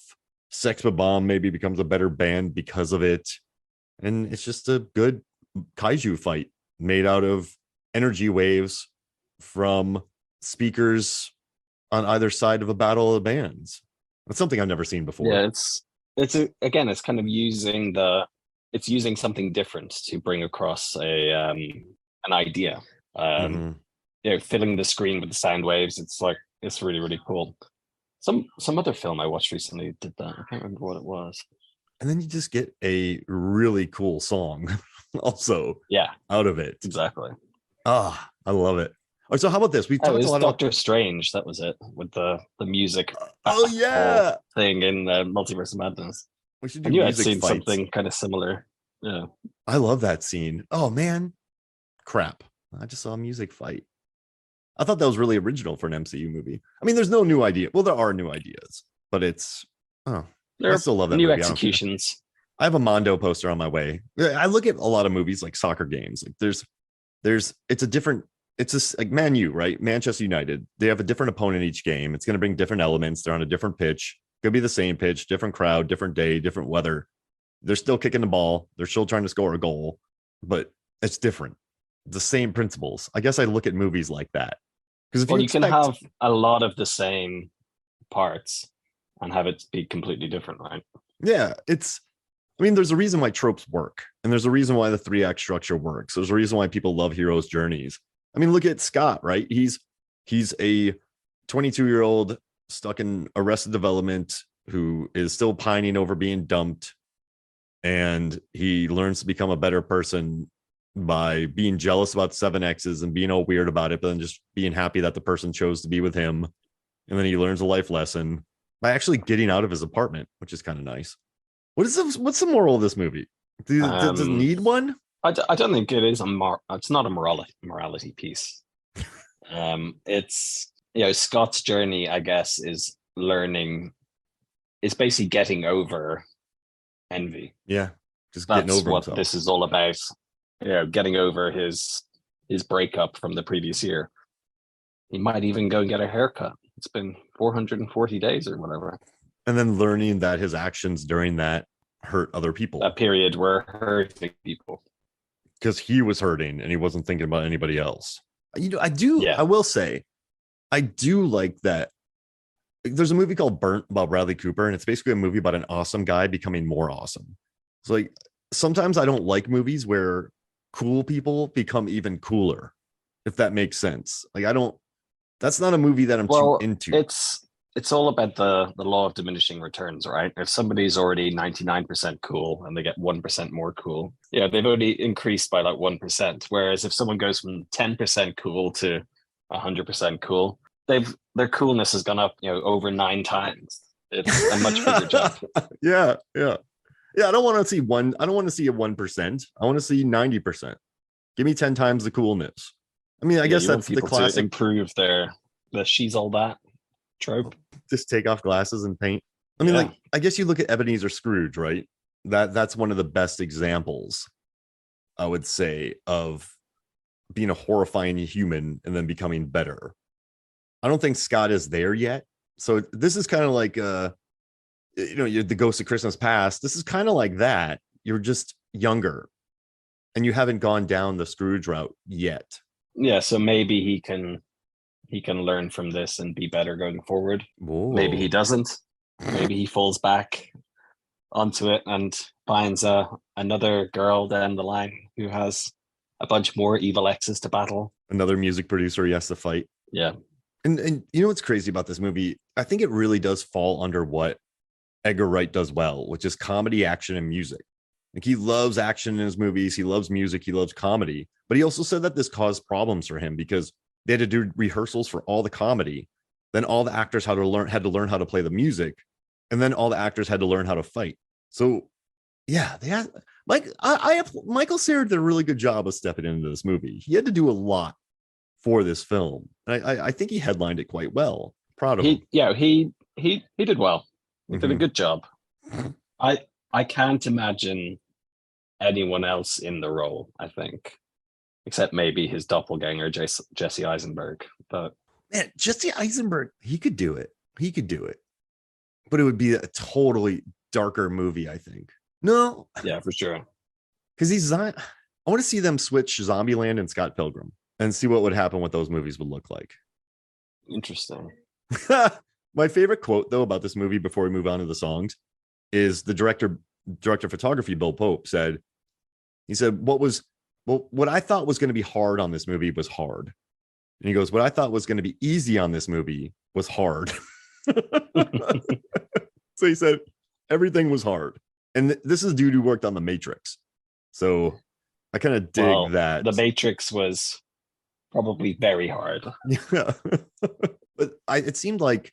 Sex Bomb maybe becomes a better band because of it. And it's just a good kaiju fight made out of energy waves from speakers on either side of a battle of the bands. That's something I've never seen before. Yeah, again, it's kind of using something different to bring across an idea. Mhm. Filling the screen with the sound waves. It's really, really cool. Some other film I watched recently did that. I can't remember what it was. And then you just get a really cool song also Yeah, out of it. exactly. I love it. Oh, so how about this? We Oh, it talked a was lot about Doctor Strange. That was it, with the music oh whole yeah. thing in Multiverse of Madness. We should I do knew I'd music seen fights. something kind of similar. Yeah. I love that scene. Oh man. Crap. I just saw a music fight. I thought that was really original for an MCU movie. I mean, there's no new idea. Well, there are new ideas, but it's There I are still love that new movie. I don't care. executions. I have a Mondo poster on my way. I look at a lot of movies like soccer games. Like it's a different, it's just like Man U, right? Manchester United. They have a different opponent each game. It's going to bring different elements. They're on a different pitch. Could be the same pitch, different crowd, different day, different weather. They're still kicking the ball. They're still trying to score a goal, but it's different. The same principles. I guess I look at movies like that. Because if Well, you you can expect, have a lot of the same parts and have it be completely different, right? yeah, I mean, there's a reason why tropes work, and there's a reason why the 3 act structure works. There's a reason why people love heroes' journeys. I mean, look at Scott, right? He's a 22-year-old stuck in Arrested Development who is still pining over being dumped, and he learns to become a better person by being jealous about 7X's and being all weird about it, but then just being happy that the person chose to be with him. And then he learns a life lesson by actually getting out of his apartment, which is kind of nice. What's the moral of this movie? Does it need one? I don't think it is it's not a morality piece. It's Scott's journey, I guess, is basically getting over envy. Yeah, just getting That's over what himself. this is all about. Getting over his breakup from the previous year. He might even go and get a haircut. It's been 440 days or whatever. And then learning that his actions during that hurt other people. That period were hurting people. Because he was hurting and he wasn't thinking about anybody else. I will say, I do like that. There's a movie called Burnt about Bradley Cooper, and it's basically a movie about an awesome guy becoming more awesome. So like sometimes I don't like movies where cool people become even cooler, if that makes sense. Like that's not a movie that I'm too into. It's all about the law of diminishing returns, right? If somebody's already 99% cool and they get 1% more cool, they've already increased by like 1%. Whereas if someone goes from 10% cool to 100% cool, their coolness has gone up, over 9 times. It's a much bigger jump. Yeah. I don't want to see I don't want to see a 1%. I want to see 90%. Give me 10 times the coolness. I mean, I guess that's the classic. To improve the she's all that trope. Just take off glasses and paint. I mean, like, I guess you look at Ebenezer Scrooge, right? That's one of the best examples, I would say, of being a horrifying human and then becoming better. I don't think Scott is there yet. So this is kind of like you're the Ghost of Christmas Past. This is kind of like that. You're just younger and you haven't gone down the Scrooge route yet. Yeah, so maybe he can learn from this and be better going forward. Whoa. Maybe he doesn't. Maybe he falls back onto it and finds another girl down the line who has a bunch more evil exes to battle. Another music producer he has to fight. Yeah. And you know what's crazy about this movie? I think it really does fall under what Edgar Wright does well, which is comedy, action, and music. Like he loves action in his movies. He loves music. He loves comedy. But he also said that this caused problems for him because they had to do rehearsals for all the comedy. Then all the actors had to learn how to play the music. And then all the actors had to learn how to fight. So yeah, they had Michael Cera did a really good job of stepping into this movie. He had to do a lot for this film. And I think he headlined it quite well. Proud of him. Yeah, he did well. He did a good job. I can't imagine anyone else in the role, I think, except maybe his doppelganger, Jesse Eisenberg. But man, Jesse Eisenberg, he could do it. But it would be a totally darker movie, I think. No. Yeah, for sure. Because I want to see them switch Zombieland and Scott Pilgrim. and see what would happen, what those movies would look like. Interesting. My favorite quote though about this movie before we move on to the songs is the director of photography, Bill Pope, said, what I thought was going to be hard on this movie was hard. And he goes, what I thought was going to be easy on this movie was hard. So he said, everything was hard. And this is dude who worked on The Matrix. So I kind of dig that. The Matrix was probably very hard. Yeah. But it seemed like,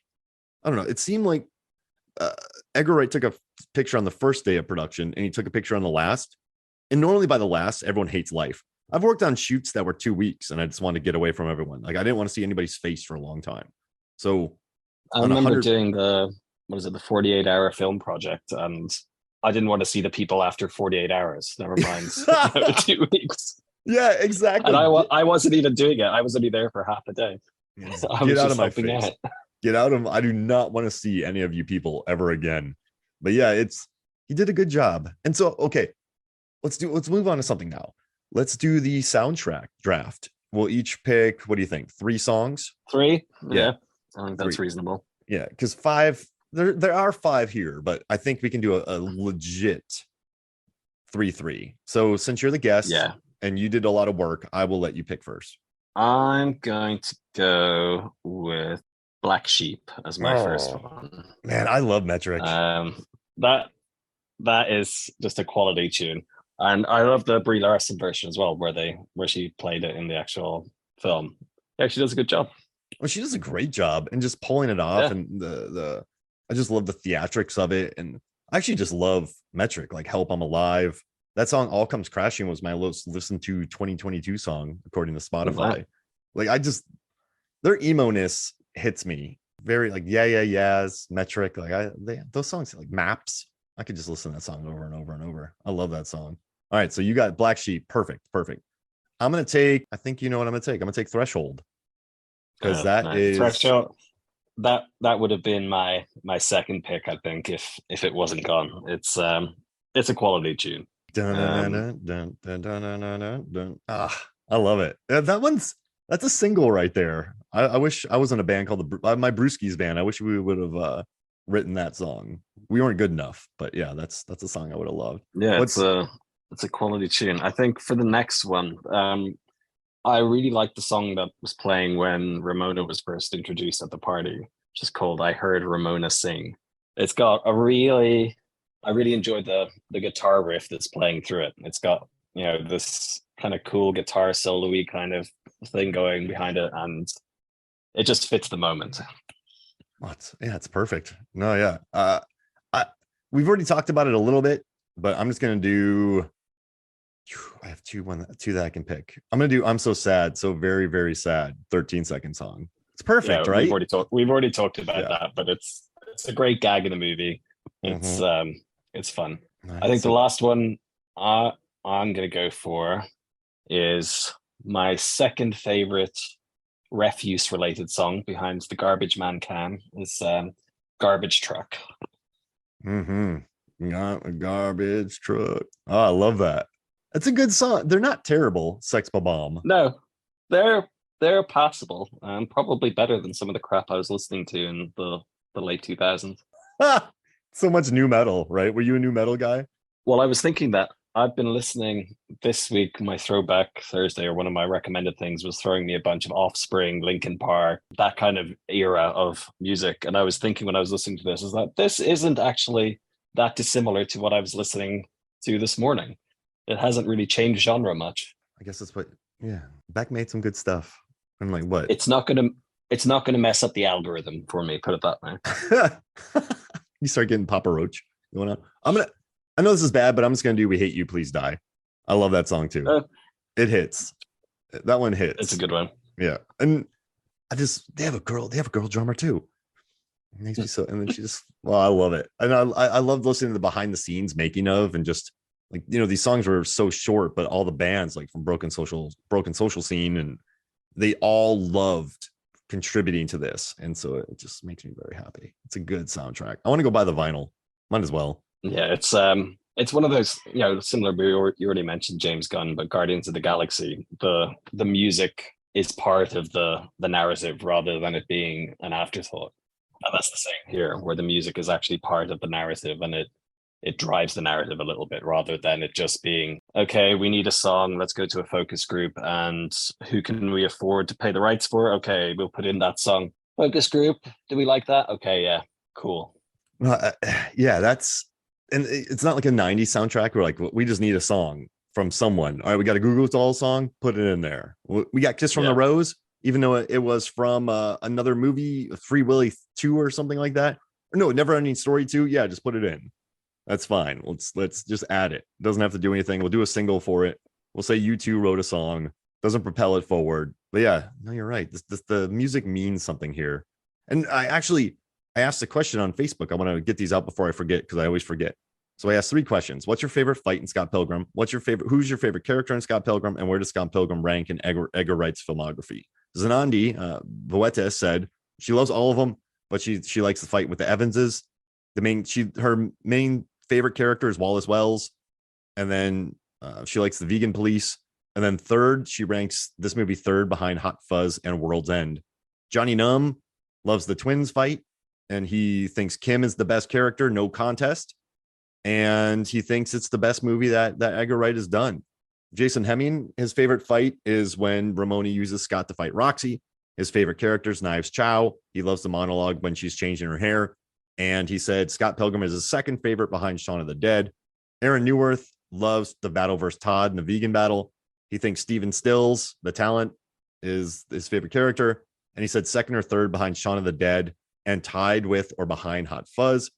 I don't know, it seemed like Edgar Wright took a picture on the first day of production and he took a picture on the last. And normally by the last, everyone hates life. I've worked on shoots that were 2 weeks and I just wanted to get away from everyone. Like I didn't want to see anybody's face for a long time. So I remember doing the 48-hour film project, and I didn't want to see the people after 48 hours. Never mind 2 weeks. Yeah, exactly. And I wasn't even doing it. I was only there for half a day. Get out of my face. Get out of. I do not want to see any of you people ever again. But yeah, he did a good job. And so, okay, let's move on to something now. Let's do the soundtrack draft. We'll each pick, what do you think? 3 songs? 3? Yeah. I think that's reasonable. Yeah, because 5, there are 5 here, but I think we can do a legit 3-3. So since you're the guest and you did a lot of work, I will let you pick first. I'm going to go with Black Sheep as my first one. Man, I love Metric. That is just a quality tune. And I love the Brie Larson version as well, where she played it in the actual film. Yeah, she does a good job. Well, she does a great job and just pulling it off, and I just love the theatrics of it, and I actually just love Metric, like Help I'm Alive. That song All Comes Crashing was my most listened to 2022 song according to Spotify. Like their emo-ness hits me very, like yeahs, Metric, like those songs like Maps. I could just listen to that song over and over and over. I love that song. All right, so you got Black Sheep. Perfect. I'm gonna take, I think you know what I'm gonna take. I'm gonna take Threshold. Because that is Threshold. That would have been my second pick, I think, if it wasn't gone. It's a quality tune. I love it. That's a single right there. I wish I was in a band called my Brewskis band. I wish we would have written that song. We weren't good enough, but yeah, that's a song I would have loved. Yeah, it's a quality tune. I think for the next one, I really liked the song that was playing when Ramona was first introduced at the party, which is called I Heard Ramona Sing. It's got I really enjoyed the guitar riff that's playing through it. It's got, this kind of cool guitar solo-y kind of thing going behind it, and it just fits the moment. It's perfect. No, yeah. We've already talked about it a little bit, but I'm just going to do, I have two that I can pick. I'm going to do I'm So Sad, So Very, Very Sad, 13-second song. It's perfect, right? We've already talked about that, but it's a great gag in the movie. It's fun. Nice. I think the last one I'm going to go for is my second favorite refuse related song behind the Garbage Man Can is Garbage Truck. Got a garbage truck. Oh, I love that. It's a good song. They're not terrible. Sex Bomb. No, they're passable and probably better than some of the crap I was listening to in the late 2000s. So much new metal, right? Were you a new metal guy? Well, I was thinking that I've been listening this week. My Throwback Thursday, or one of my recommended things, was throwing me a bunch of Offspring, Linkin Park, that kind of era of music. And I was thinking when I was listening to this, is that this isn't actually that dissimilar to what I was listening to this morning. It hasn't really changed genre much. I guess that's what. Yeah, Beck made some good stuff. I'm like, what? It's not gonna mess up the algorithm for me. Put it that way. You start getting Papa Roach going on. I know this is bad, but I'm just gonna do "We Hate You, Please Die." I love that song too. It hits. That one hits. It's a good one. Yeah, and they have a girl drummer too. It makes me so. And then she just, well, I love it, and I love listening to the behind the scenes making of, and just like, these songs were so short, but all the bands like from Broken Social Scene, and they all loved contributing to this, and so it just makes me very happy. It's a good soundtrack. I want to go buy the vinyl. Might as well. Yeah, it's one of those, similar. You already mentioned James Gunn, but Guardians of the Galaxy, the music is part of the narrative rather than it being an afterthought. And that's the same here, where the music is actually part of the narrative and it drives the narrative a little bit rather than it just being, okay, we need a song, let's go to a focus group, and who can we afford to pay the rights for? Okay, we'll put in that song. Focus group, do we like that? Okay, yeah, cool. Yeah, and it's not like a 90s soundtrack where like we just need a song from someone. All right, we got a Google Dolls song, put it in there. We got Kiss from the Rose, even though it was from another movie, Free Willy 2 or something like that. Or no, Never Ending Story 2. Yeah, just put it in. That's fine. Let's just add it. Doesn't have to do anything. We'll do a single for it. We'll say U2 wrote a song. Doesn't propel it forward. But yeah, no, you're right. The music means something here. And I asked a question on Facebook. I want to get these out before I forget because I always forget. So I asked 3 questions. What's your favorite fight in Scott Pilgrim? Who's your favorite character in Scott Pilgrim? And where does Scott Pilgrim rank in Edgar Wright's filmography? Zanandi Boeta said she loves all of them, but she likes the fight with the Evanses. Her main favorite character is Wallace Wells, and then she likes the vegan police, and then third she ranks this movie third behind Hot Fuzz and World's End. Johnny Num loves the twins fight, and he thinks Kim is the best character, no contest, and he thinks it's the best movie that Edgar Wright has done. Jason Hemming, his favorite fight is when Ramona uses Scott to fight Roxy. His favorite characters, Knives Chow. He loves the monologue when she's changing her hair. And he said Scott Pilgrim is his second favorite behind Shaun of the Dead. Aaron Newworth loves the battle versus Todd in the vegan battle. He thinks Steven Stills, the talent, is his favorite character. And he said second or third behind Shaun of the Dead and tied with or behind Hot Fuzz.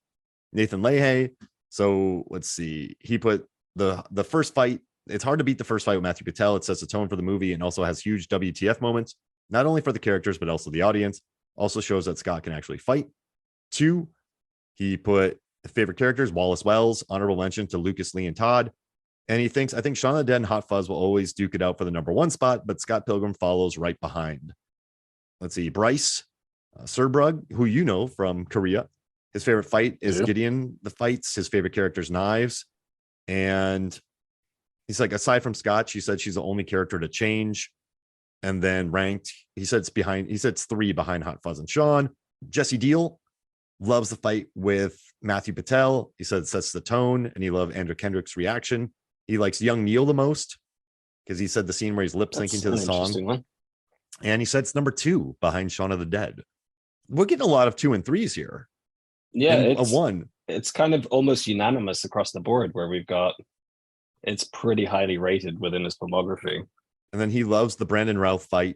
Nathan Leahy. So let's see. He put the first fight. It's hard to beat the first fight with Matthew Patel. It sets the tone for the movie and also has huge WTF moments, not only for the characters, but also the audience. Also shows that Scott can actually fight. 2, he put favorite characters, Wallace Wells, honorable mention to Lucas, Lee, and Todd. And he thinks, I think Shaun of the Dead and Hot Fuzz will always duke it out for the number 1 spot, but Scott Pilgrim follows right behind. Let's see. Bryce Serbrug, who you know from Korea. His favorite fight is Gideon the Fights. His favorite character is Knives. And he's like, aside from Scott, she said she's the only character to change. And then ranked, he said it's 3 behind Hot Fuzz and Sean. Jesse Deal loves the fight with Matthew Patel. He said it sets the tone, and he loved Andrew Kendrick's reaction. He likes young Neil the most because he said the scene where he's lip syncing to the song. And he said it's number 2 behind Shaun of the Dead. We're getting a lot of 2 and 3s here. Yeah, and a 1. It's kind of almost unanimous across the board where we've got it's pretty highly rated within his filmography. And then he loves the Brandon Routh fight.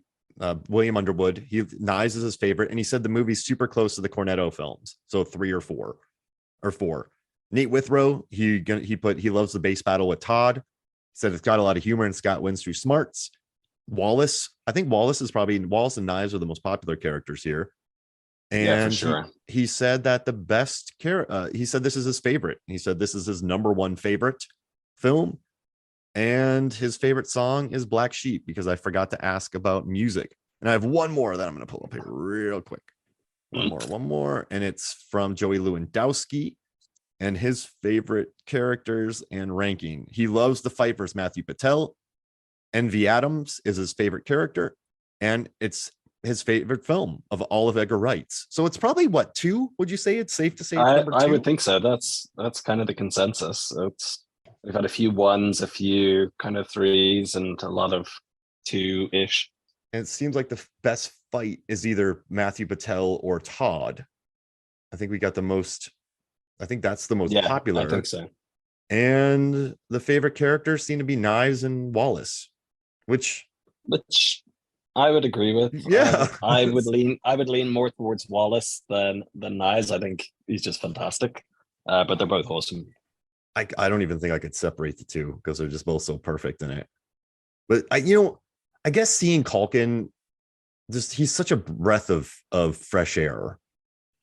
William Underwood. Knives is his favorite, and he said the movie's super close to the Cornetto films, so 3 or 4 or 4. Nate Withrow, he loves the bass battle with Todd. He said it's got a lot of humor and Scott wins through smarts. Wallace, I think Wallace and Knives are the most popular characters here. And yeah, for sure. He said that the best he said this is his favorite. He said this is his number 1 favorite film. And his favorite song is Black Sheep, because I forgot to ask about music. And I have one more that I'm going to pull up here real quick. One more. And it's from Joey Lewandowski and his favorite characters and ranking. He loves the fight versus Matthew Patel. Envy Adams is his favorite character. And it's his favorite film of all of Edgar Wright's. So it's probably 2? Would you say it's safe to say it's number 2? I would think so. That's kind of the consensus. We've had a few 1s, a few kind of 3s, and a lot of 2-ish. And it seems like the best fight is either Matthew Patel or Todd. I think we got the most. I think that's the most popular. I think so. And the favorite characters seem to be Knives and Wallace, which I would agree with. Yeah, I would lean more towards Wallace than Knives. I think he's just fantastic. But they're both awesome. I don't even think I could separate the 2 because they're just both so perfect in it. But I guess seeing Culkin, he's such a breath of fresh air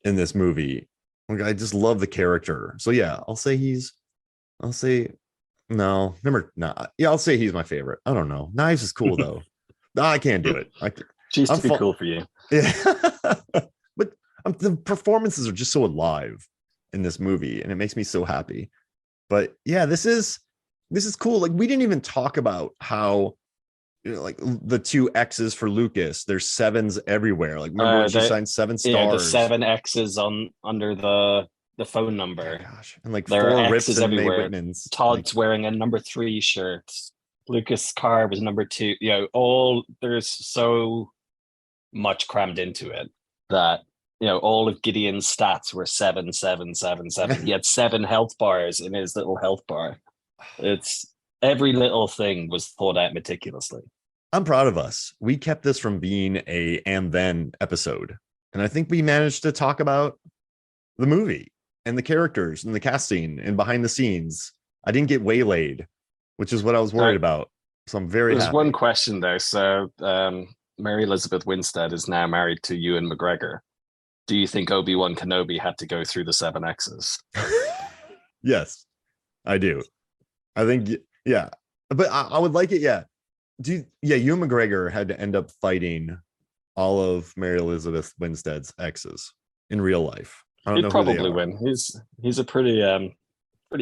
in this movie. Like, I just love the character. So yeah, I'll say he's my favorite. I don't know. Knives is cool though. No, I can't do it. She's too cool for you. Yeah. But the performances are just so alive in this movie, and it makes me so happy. But yeah, this is cool. Like, we didn't even talk about how like the two X's for Lucas. There's sevens everywhere. Like remember when she signed 7 stars? Yeah, the 7 X's on under the phone number. Oh, gosh, and like There 4 are rips X's and May everywhere. Whitman's. Todd's wearing a number 3 shirt. Lucas Carr was number 2. There's so much crammed into it that all of Gideon's stats were 7, 7, 7, 7. He had 7 health bars in his little health bar. It's every little thing was thought out meticulously. I'm proud of us. We kept this from being a and then episode. And I think we managed to talk about the movie and the characters and the casting and behind the scenes. I didn't get waylaid, which is what I was worried about. So I'm very There's happy. one question though. So Mary Elizabeth Winstead is now married to Ewan McGregor. Do you think Obi-Wan Kenobi had to go through the 7 X's? Yes, I do. I think, yeah. But I would like it, yeah. Ewan McGregor had to end up fighting all of Mary Elizabeth Winstead's exes in real life. I don't know who they are. He'd probably win. He's a pretty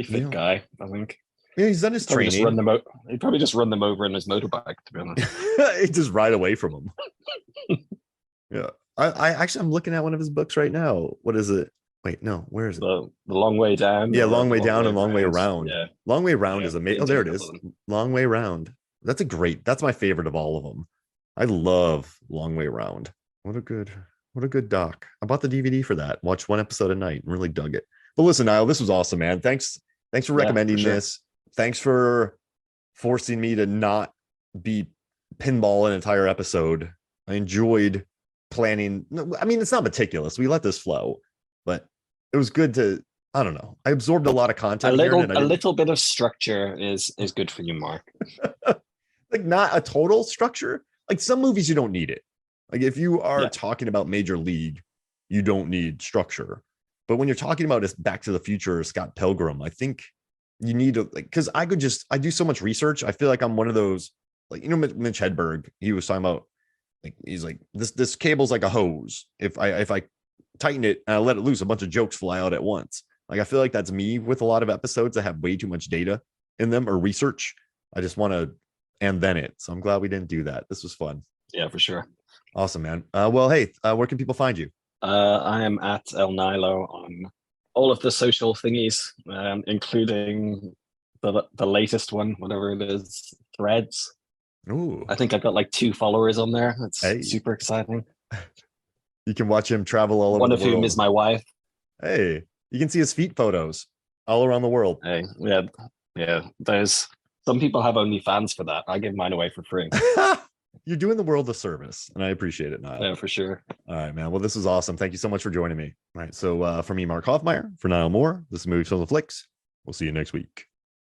fit guy, I think. Yeah, he's done his training. He'd probably just run them over in his motorbike, to be honest. He'd just ride away from him. Yeah. I actually, I'm looking at one of his books right now. What is it? Wait, no, where is it? The Long Way Down. Yeah, Long Way Down and Long Way Around. Yeah. Long Way Round is amazing. Oh, there it is. Long Way Round. That's my favorite of all of them. I love Long Way Round. What a good doc. I bought the DVD for that. Watched one episode a night and really dug it. But listen, Niall, this was awesome, man. Thanks for recommending this. Thanks for forcing me to not be pinball an entire episode. I enjoyed planning. I mean, it's not meticulous. We let this flow, but it was good to, I don't know. I absorbed a lot of content. A little bit of structure is good for you, Mark. Like not a total structure. Like some movies, you don't need it. Like if you are talking about Major League, you don't need structure. But when you're talking about this Back to the Future or Scott Pilgrim, I think you need to, like, because I do so much research. I feel like I'm one of those, like, Mitch Hedberg, he was talking about, like, he's like, this cable's like a hose. If I tighten it and I let it loose, a bunch of jokes fly out at once. Like, I feel like that's me with a lot of episodes that have way too much data in them or research. I just want to and then it. So I'm glad we didn't do that. This was fun. Yeah, for sure. Awesome, man. Well, hey, where can people find you? I am at El Nilo on all of the social thingies, including the latest one, whatever it is, Threads. Ooh. I think I've got like 2 followers on there. That's super exciting. You can watch him travel all over the world. One of whom is my wife. Hey, you can see his feet photos all around the world. Hey, yeah. There's some people have OnlyFans for that. I give mine away for free. You're doing the world a service, and I appreciate it, Niall. Yeah, for sure. All right, man. Well, this was awesome. Thank you so much for joining me. All right, so for me, Mark Hoffmeyer, for Niall Moore, this is Movies, Films, and Flicks. We'll see you next week.